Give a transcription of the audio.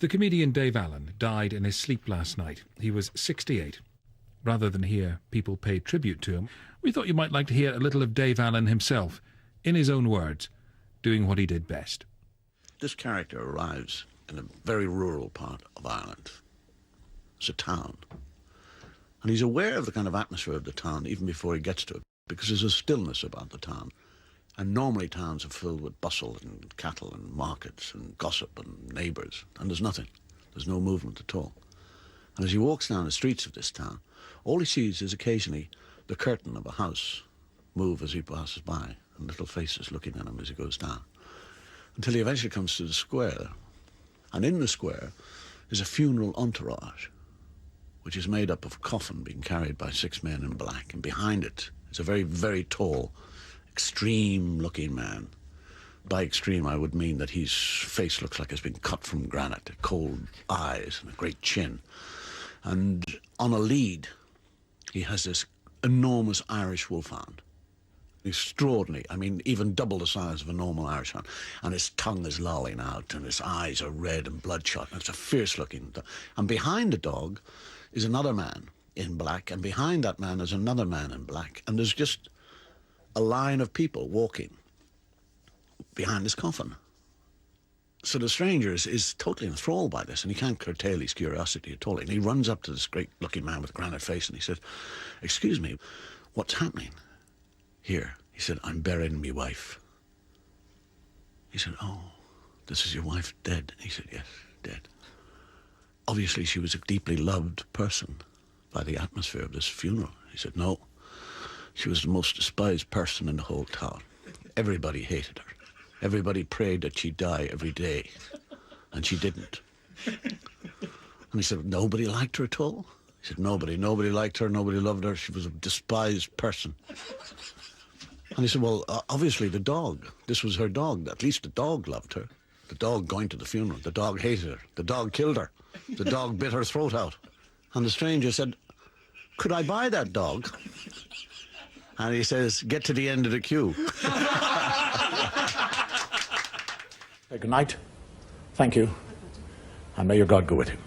The comedian Dave Allen died in his sleep last night. He was 68. Rather than hear people pay tribute to him, we thought you might like to hear a little of Dave Allen himself, in his own words, doing what he did best. This character arrives in a very rural part of Ireland. It's a town. And he's aware of the kind of atmosphere of the town even before he gets to it, because there's a stillness about the town. And normally towns are filled with bustle and cattle and markets and gossip and neighbours, and there's nothing. There's no movement at all. And as he walks down the streets of this town, all he sees is occasionally the curtain of a house move as he passes by, and little faces looking at him as he goes down, until he eventually comes to the square. And in the square is a funeral entourage, which is made up of a coffin being carried by 6 men in black, and behind it is a very, very tall, extreme-looking man. By extreme, I would mean that his face looks like it's been cut from granite, cold eyes and a great chin. And on a lead, he has this enormous Irish wolfhound. Extraordinary. I mean, even double the size of a normal Irish hound. And his tongue is lolling out, and his eyes are red and bloodshot, and it's a fierce-looking dog. And behind the dog is another man in black, and behind that man is another man in black, and there's just a line of people walking behind this coffin. So the stranger is totally enthralled by this, and he can't curtail his curiosity at all. And he runs up to this great-looking man with a granite face, and he says, "Excuse me, what's happening here?" He said, "I'm burying my wife." He said, "Oh, this is your wife dead?" He said, "Yes, dead." Obviously, she was a deeply loved person by the atmosphere of this funeral. He said, "No, she was the most despised person in the whole town. Everybody hated her. Everybody prayed that she'd die every day, and she didn't." And he said, "Nobody liked her at all?" He said, Nobody liked her, nobody loved her. She was a despised person." And he said, "Well, obviously the dog. This was her dog. At least the dog loved her. The dog going to the funeral. The dog hated her. The dog killed her. The dog bit her throat out." And the stranger said, "Could I buy that dog?" And he says, "Get to the end of the queue." Good night. Thank you. And may your God go with you.